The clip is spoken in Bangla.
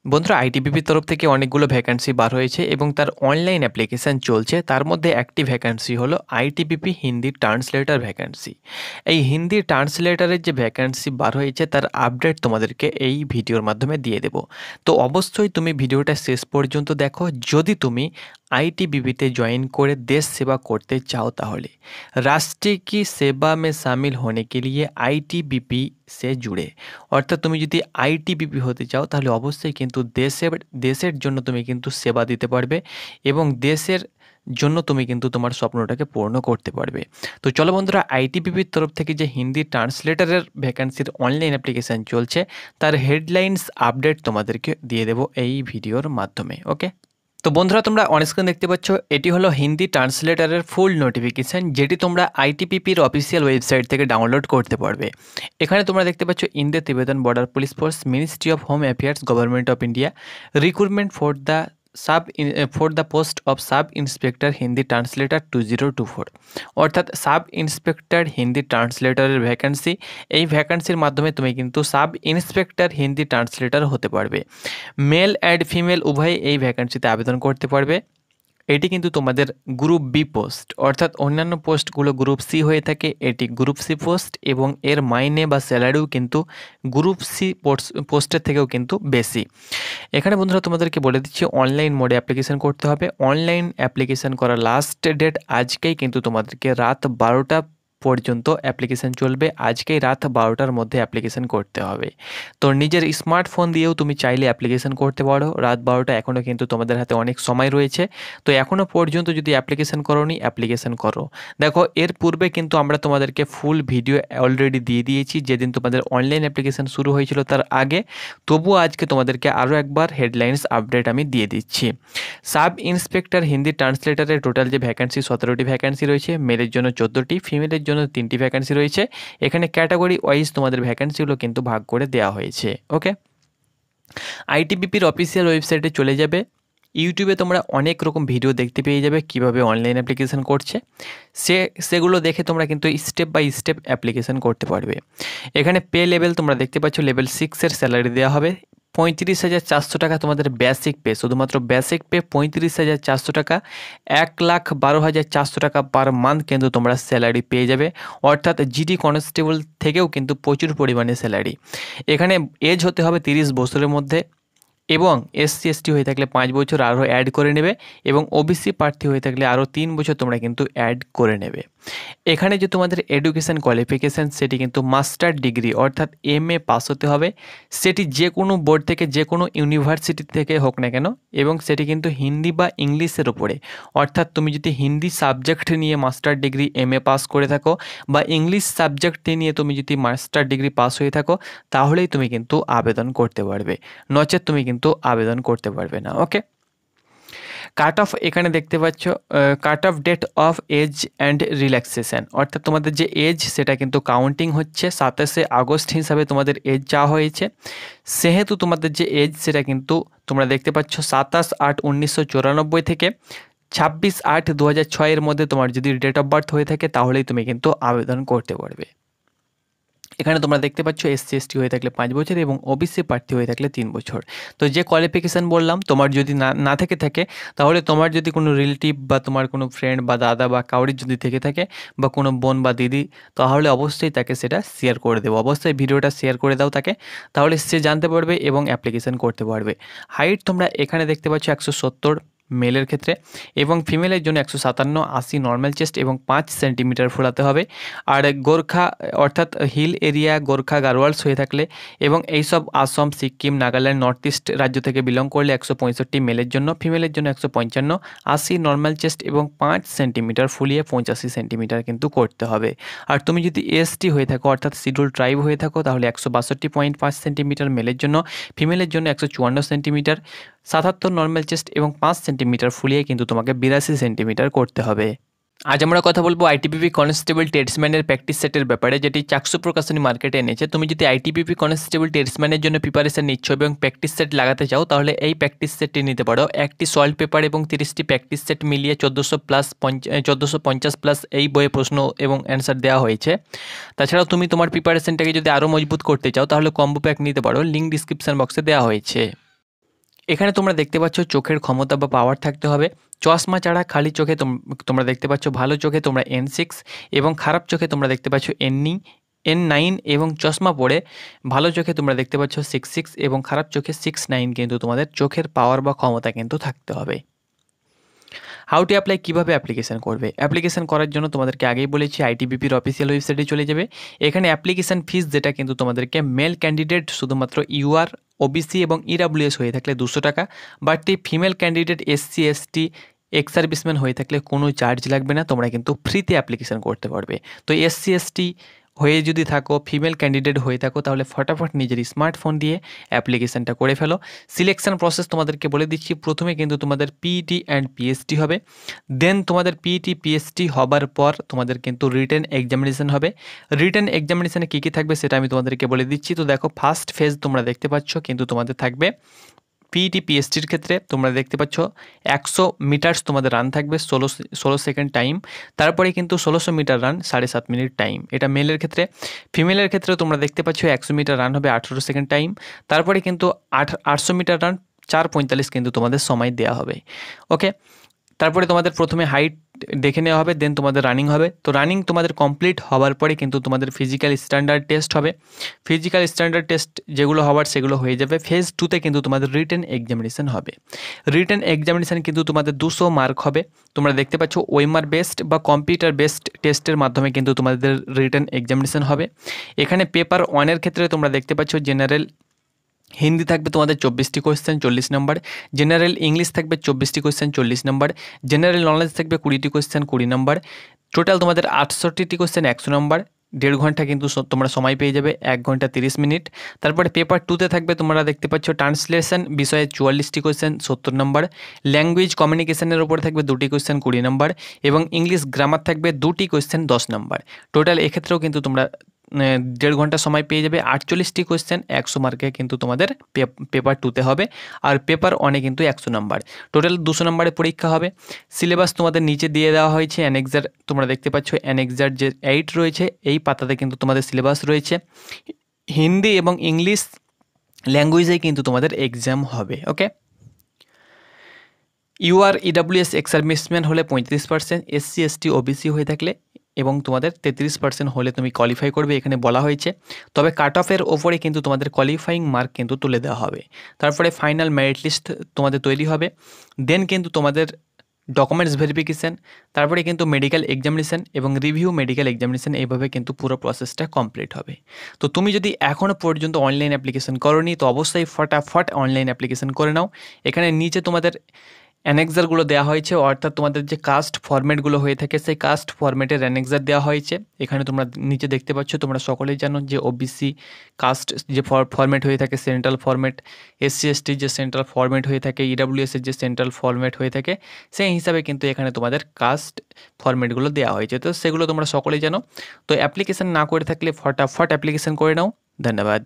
বন্ধুরা আইটিবিপির তরফ থেকে অনেকগুলো ভ্যাকান্সি বার হয়েছে এবং তার অনলাইন অ্যাপ্লিকেশান চলছে। তার মধ্যে একটি ভ্যাকান্সি হলো আইটিবিপি হিন্দি ট্রান্সলেটর ভ্যাকান্সি। এই হিন্দি ট্রান্সলেটরের যে ভ্যাকান্সি বার হয়েছে তার আপডেট তোমাদেরকে এই ভিডিওর মাধ্যমে দিয়ে দেব। তো অবশ্যই তুমি ভিডিওটা শেষ পর্যন্ত দেখো যদি তুমি आईटीबीपी ज्वाइन করে देश सेवा करते चाहो ताहले राष्ट्र की सेवा में शामिल होने के लिए आईटीबीपी से जुड़े অর্থাৎ তুমি যদি আইটিবিপি হতে চাও তাহলে অবশ্যই কিন্তু দেশের জন্য তুমি কিন্তু সেবা দিতে পারবে এবং দেশের জন্য তুমি কিন্তু তোমার স্বপ্নটাকে পূর্ণ করতে পারবে। তো চলো বন্ধুরা আইটিবিপির তরফ থেকে যে হিন্দি ট্রান্সলেটরের ভ্যাকান্সির অনলাইন অ্যাপ্লিকেশান চলছে তার হেডলাইন্স আপডেট তোমাদেরকে দিয়ে দেবো এই ভিডিওর মাধ্যমে। ওকে, তো বন্ধুরা তোমরা অনস্ক্রিন দেখতে পাচ্ছ এটি হলো হিন্দি ট্রান্সলেটরের ফুল নোটিফিকেশান যেটি তোমরা আইটিবিপির অফিসিয়াল ওয়েবসাইট থেকে ডাউনলোড করতে পারবে। এখানে তোমরা দেখতে পাচ্ছ Indo তিবেতান border police force ministry of home affairs government of India recruitment for the post of sub inspector Hindi translator 2024 অর্থাৎ সাব ইন্সপেক্টর হিন্দি ট্রান্সলেটরের ভ্যাকান্সি। এই ভ্যাকান্সির মাধ্যমে তুমি কিন্তু সাব ইন্সপেক্টর হিন্দি ট্রান্সলেটর হতে পারবে। মেল অ্যান্ড ফিমেল উভয় এই ভ্যাকান্সিতে আবেদন করতে পারবে। এটি কিন্তু তোমাদের গ্রুপ বি পোস্ট, অর্থাৎ অন্যান্য পোস্টগুলো গ্রুপ সি হয়ে থাকে, এটি গ্রুপ সি পোস্ট এবং এর মাইনে বা স্যালারিও কিন্তু গ্রুপ সি পোস্টের থেকেও কিন্তু বেশি। এখানে বন্ধুরা তোমাদেরকে বলে দিচ্ছি অনলাইন মোডে অ্যাপ্লিকেশান করতে হবে। অনলাইন অ্যাপ্লিকেশান করার লাস্ট ডেট আজকেই কিন্তু তোমাদেরকে রাত 12টা পর্যন্ত অ্যাপ্লিকেশান চলবে। আজকেই রাত 12টার মধ্যে অ্যাপ্লিকেশান করতে হবে। তো নিজের স্মার্টফোন দিয়েও তুমি চাইলে অ্যাপ্লিকেশান করতে পারো। রাত 12টা এখনও কিন্তু তোমাদের হাতে অনেক সময় রয়েছে। তো এখনও পর্যন্ত যদি অ্যাপ্লিকেশান করোনি অ্যাপ্লিকেশান করো। দেখো এর পূর্বে কিন্তু আমরা তোমাদেরকে ফুল ভিডিও অলরেডি দিয়ে দিয়েছি যেদিন তোমাদের অনলাইন অ্যাপ্লিকেশান শুরু হয়েছিল তার আগে। তবুও আজকে তোমাদেরকে আরও একবার হেডলাইন্স আপডেট আমি দিয়ে দিচ্ছি। সাব ইন্সপেক্টর হিন্দি ট্রান্সলেটারের টোটাল যে ভ্যাকান্সি 17টি ভ্যাকান্সি রয়েছে, মেলের জন্য 14টি, ফিমেলের জন্য 3টি ভ্যাকান্সি রয়েছে। এখানে ক্যাটাগরি ওয়াইজ তোমাদের ভ্যাকান্সিগুলো কিন্তু ভাগ করে দেওয়া হয়েছে। ওকে, আইটিবিপির অফিসিয়াল ওয়েবসাইটে চলে যাবে। ইউটিউবে তোমরা অনেক রকম ভিডিও দেখতে পেয়ে যাবে কিভাবে অনলাইন অ্যাপ্লিকেশান করছে। সেগুলো দেখে তোমরা কিন্তু স্টেপ বাই স্টেপ অ্যাপ্লিকেশান করতে পারবে। এখানে পে লেভেল তোমরা দেখতে পাচ্ছ লেভেল 6-এর স্যালারি দেওয়া হবে 35,400 টাকা তোমাদের বেসিক পে, শুধুমাত্র বেসিক পে 35,400 টাকা। 1,12,400 টাকা পার মান্থ কিন্তু তোমরা স্যালারি পেয়ে যাবে, অর্থাৎ জিডি কনস্টেবল থেকেও কিন্তু প্রচুর পরিমাণে স্যালারি। এখানে এজ হতে হবে 30 বছরের মধ্যে এবং এসসি এসটি হয়ে থাকলে 5 বছর আরও অ্যাড করে নেবে এবং ওবিসি প্রার্থী হয়ে থাকলে আরও 3 বছর তোমরা কিন্তু অ্যাড করে নেবে। এখানে যে তোমাদের এডুকেশান কোয়ালিফিকেশান সেটি কিন্তু মাস্টার ডিগ্রি অর্থাৎ MA পাস হতে হবে, সেটি যে কোনো বোর্ড থেকে যে কোনো ইউনিভার্সিটি থেকে হোক না কেন, এবং সেটি কিন্তু হিন্দি বা ইংলিশের ওপরে। অর্থাৎ তুমি যদি হিন্দি সাবজেক্ট নিয়ে মাস্টার ডিগ্রি MA পাস করে থাকো বা ইংলিশ সাবজেক্ট নিয়ে তুমি যদি মাস্টার ডিগ্রি পাস হয়ে থাকো তাহলেই তুমি কিন্তু আবেদন করতে পারবে, নচেত তুমি কিন্তু আবেদন করতে পারবে না। ওকে, কাট অফ এখানে দেখতে পাচ্ছ cut off date of age and relaxation, অর্থাৎ তোমাদের যে এজ সেটা কিন্তু কাউন্টিং হচ্ছে 27শে আগস্ট হিসাবে তোমাদের এজ চাওয়া হয়েছে। সেহেতু তোমাদের যে এজ সেটা কিন্তু তোমরা দেখতে পাচ্ছ 27/8/1994 থেকে 26/8/2006 মধ্যে তোমার যদি ডেট অফ বার্থ হয়ে থাকে তাহলেই তুমি কিন্তু আবেদন করতে পারবে। এখানে তোমরা দেখতে পাচ্ছ এসসি এসটি হয়ে থাকলে 5 বছর এবং ওবিসি প্রার্থী হয়ে থাকলে 3 বছর। তো যে কোয়ালিফিকেশান বললাম তোমার যদি না থেকে থাকে তাহলে তোমার যদি কোনো রিলেটিভ বা তোমার কোনো ফ্রেন্ড বা দাদা বা কাউরির যদি থেকে থাকে বা কোনো বোন বা দিদি, তাহলে অবশ্যই তাকে সেটা শেয়ার করে দেবো। অবশ্যই ভিডিওটা শেয়ার করে দাও তাকে, তাহলে সে জানতে পারবে এবং অ্যাপ্লিকেশান করতে পারবে। হাইট তোমরা এখানে দেখতে পাচ্ছ 170 মেলের ক্ষেত্রে এবং ফিমেলের জন্য 157, 80 নর্মাল চেস্ট এবং 5 সেন্টিমিটার ফোলাতে হবে। আর গোর্খা অর্থাৎ হিল এরিয়া গোর্খা গারোয়ালস হয়ে থাকলে এবং এইসব আসাম, সিকিম, নাগাল্যান্ড, নর্থ ইস্ট রাজ্য থেকে বিলং করলে 165 মেলের জন্য, ফিমেলের জন্য 155, 80 নর্মাল চেস্ট এবং 5 সেন্টিমিটার ফুলিয়ে 85 সেন্টিমিটার কিন্তু করতে হবে। আর তুমি যদি এসটি হয়ে থাকো অর্থাৎ শিডিউল ট্রাইব হয়ে থাকো তাহলে 162.5 সেন্টিমিটার মেলের জন্য, ফিমেলের জন্য 154 সেন্টিমিটার, 77 নর্মাল চেস্ট এবং 5 সেন্টিমিটার ফুলিয়ে কিন্তু তোমাকে 82 সেন্টিমিটার করতে হবে। আজ আমরা কথা বলবো আইটিবিপি কনস্টেবল টেটসম্যানের প্র্যাকটিস সেটের ব্যাপারে, যেটি চাকসু প্রকাশনী মার্কেটে এনেছে। তুমি যদি আইটিবিপি কনস্টেবল টেটসম্যানের জন্য প্রিপারেশন নিচ্ছ এবং প্র্যাকটিস সেট লাগাতে চাও তাহলে এই প্র্যাকটিস সেটটি নিতে পারো। একটি সলভ পেপার এবং 30টি প্র্যাকটিস সেট মিলিয়ে 1450 প্লাস এই বইয়ে প্রশ্ন এবং অ্যান্সার দেওয়া হয়েছে। তাছাড়াও তুমি তোমার প্রিপারেশনটাকে যদি আরও মজবুত করতে চাও তাহলে কম্বো প্যাক নিতে পারো, লিঙ্ক ডিসক্রিপশন বক্সে দেওয়া হয়েছে। এখানে তোমরা দেখতে পাচ্ছ চোখের ক্ষমতা বা পাওয়ার থাকতে হবে। চশমা ছাড়া খালি চোখে তোমরা দেখতে পাচ্ছ, ভালো চোখে তোমরা N6 এবং খারাপ চোখে তোমরা দেখতে পাচ্ছ N9 এবং চশমা পরে ভালো চোখে তোমরা দেখতে পাচ্ছ 6.6 এবং খারাপ চোখে 6.9 কিন্তু তোমাদের চোখের পাওয়ার বা ক্ষমতা কিন্তু থাকতে হবে। হাউ টু অ্যাপ্লাই, কীভাবে অ্যাপ্লিকেশান করবে? অ্যাপ্লিকেশান করার জন্য তোমাদেরকে আগেই বলেছি আইটিবিপির অফিসিয়াল ওয়েবসাইটে চলে যাবে। এখানে অ্যাপ্লিকেশান ফিস যেটা কিন্তু তোমাদেরকে মেল ক্যান্ডিডেট শুধুমাত্র ইউআর, ওবিসি এবং ইডাব্লিউএস হয়ে থাকলে 200 টাকা, but female candidate SC, ST, ex serviceman হয়ে থাকলে কোনো চার্জ লাগবে না, তোমরা কিন্তু ফ্রিতে অ্যাপ্লিকেশান করতে পারবে। তো এসসি, এসটি হয়ে যদি থাকো, ফিমেল ক্যান্ডিডেট হয়ে থাকো, তাহলে ফটাফট নিজের স্মার্টফোন দিয়ে অ্যাপ্লিকেশানটা করে ফেলো। সিলেকশন প্রসেস তোমাদেরকে বলে দিচ্ছি। প্রথমে কিন্তু তোমাদের পিইটি অ্যান্ড পিএসটি হবে, দেন তোমাদের পিইটি পিএসটি হবার পর তোমাদের কিন্তু রিটেন এক্সামিনেশান হবে। রিটেন এক্সামিনেশানে কী কী থাকবে সেটা আমি তোমাদেরকে বলে দিচ্ছি। তো দেখো, ফার্স্ট ফেজ তোমরা দেখতে পাচ্ছ কিন্তু তোমাদের থাকবে পিইটি পিএসটির ক্ষেত্রে তোমরা দেখতে পাচ্ছ 100 মিটার্স তোমাদের রান থাকবে, 16 সেকেন্ড টাইম। তারপরে কিন্তু 1600 মিটার রান 7.5 মিনিট টাইম, এটা মেলের ক্ষেত্রে। ফিমেলের ক্ষেত্রে তোমরা দেখতে পাচ্ছ 100 মিটার রান হবে 18 সেকেন্ড টাইম। তারপরে কিন্তু 800 মিটার রান 4:45 কিন্তু তোমাদের সময় দেওয়া হবে। ওকে, তারপরে তোমাদের প্রথমে হাইট দেখে নেওয়া হবে, দেন তোমাদের রানিং হবে। তো রানিং তোমাদের কমপ্লিট হওয়ার পরে কিন্তু তোমাদের ফিজিক্যাল স্ট্যান্ডার্ড টেস্ট হবে। ফিজিক্যাল স্ট্যান্ডার্ড টেস্ট যেগুলো হওয়ার সেগুলো হয়ে যাবে। ফেজ 2তে কিন্তু তোমাদের রিটেন এক্সামিনেশান হবে। রিটেন এক্সামিনেশান কিন্তু তোমাদের 200 মার্ক হবে। তোমরা দেখতে পাচ্ছ ওএমআর বেসড বা কম্পিউটার বেসড টেস্টের মাধ্যমে কিন্তু তোমাদের রিটেন এক্সামিনেশান হবে। এখানে পেপার 1-এর ক্ষেত্রে তোমরা দেখতে পাচ্ছ জেনারেল হিন্দি থাকবে তোমাদের 24টি কোয়েশ্চেন 40 নম্বর, জেনারেল ইংলিশ থাকবে 24টি কোয়েশ্চেন 40 নম্বর, জেনারেল নলেজ থাকবে 20টি কোয়েশ্চেন 20 নম্বর, টোটাল তোমাদের 68টি কোয়েশ্চেন 100 নম্বর। 1.5 ঘন্টা কিন্তু তোমরা সময় পেয়ে যাবে, 1 ঘন্টা 30 মিনিট। তারপরে পেপার 2তে থাকবে তোমরা দেখতে পাচ্ছ ট্রান্সলেশন বিষয়ে 44টি কোয়েশ্চেন 70 নম্বর, ল্যাঙ্গুয়েজ কমিউনিকেশনের উপর থাকবে 2টি কোয়েশ্চেন 20 নম্বর এবং ইংলিশ গ্রামার থাকবে 2টি কোয়েশ্চেন 10 নম্বর। টোটাল এক্ষেত্রেও কিন্তু তোমরা 1.5 ঘন্টা সময় পেয়ে যাবে। 48টি কোয়েশ্চেন 100 মার্কে কিন্তু তোমাদের পেপার 2তে হবে, আর পেপার 1-এ কিন্তু 100 নাম্বার। টোটাল 200 নম্বরের পরীক্ষা হবে। সিলেবাস তোমাদের নিচে দিয়ে দেওয়া হয়েছে। অ্যানেক্সার তোমরা দেখতে পাচ্ছ, অ্যানেক্সার যে 8 রয়েছে এই পাতাতে কিন্তু তোমাদের সিলেবাস রয়েছে। হিন্দি এবং ইংলিশ ল্যাঙ্গুয়েজেই কিন্তু তোমাদের এক্সাম হবে। ওকে, ইউআর, ইডাব্লিউএস, এক্স সার্ভিসম্যান হলে 35%, এসসি, এসটি, ওবিসি হয়ে থাকলে এবং তোমাদের 33% হলে তুমি কোয়ালিফাই করবে এখানে বলা হয়েছে। তবে কাট অফের ওপরে কিন্তু তোমাদের কোয়ালিফাইং মার্ক কিন্তু তুলে দেওয়া হবে। তারপরে ফাইনাল মেরিট লিস্ট তোমাদের তৈরি হবে, দেন কিন্তু তোমাদের ডকুমেন্টস ভেরিফিকেশান, তারপরে কিন্তু মেডিকেল এক্সামিনেশান এবং রিভিউ মেডিকেল এক্সামিনেশান, এইভাবে কিন্তু পুরো প্রসেসটা কমপ্লিট হবে। তো তুমি যদি এখনও পর্যন্ত অনলাইন অ্যাপ্লিকেশান করোনি তো অবশ্যই ফটাফট অনলাইন অ্যাপ্লিকেশান করে নাও। এখানে নিচে তোমাদের অ্যানেক্সারগুলো দেওয়া হয়েছে, অর্থাৎ তোমাদের যে কাস্ট ফরম্যাটগুলো হয়ে থাকে সেই কাস্ট ফরম্যাটের অ্যানেক্সার দেওয়া হয়েছে। এখানে তোমরা নিচে দেখতে পাচ্ছ, তোমরা সকলেই জানো যে ওবিসি কাস্ট যে ফরম্যাট হয়ে থাকে সেন্ট্রাল ফরম্যাট, এসসি এসটির যে সেন্ট্রাল ফরম্যাট হয়ে থাকে, ইডাব্লিউএসের যে সেন্ট্রাল ফরম্যাট হয়ে থাকে, সেই হিসাবে কিন্তু এখানে তোমাদের কাস্ট ফরম্যাটগুলো দেওয়া হয়েছে। তো সেগুলো তোমরা সকলেই জানো। তো অ্যাপ্লিকেশান না করে থাকলে ফটাফট অ্যাপ্লিকেশান করে নাও। ধন্যবাদ।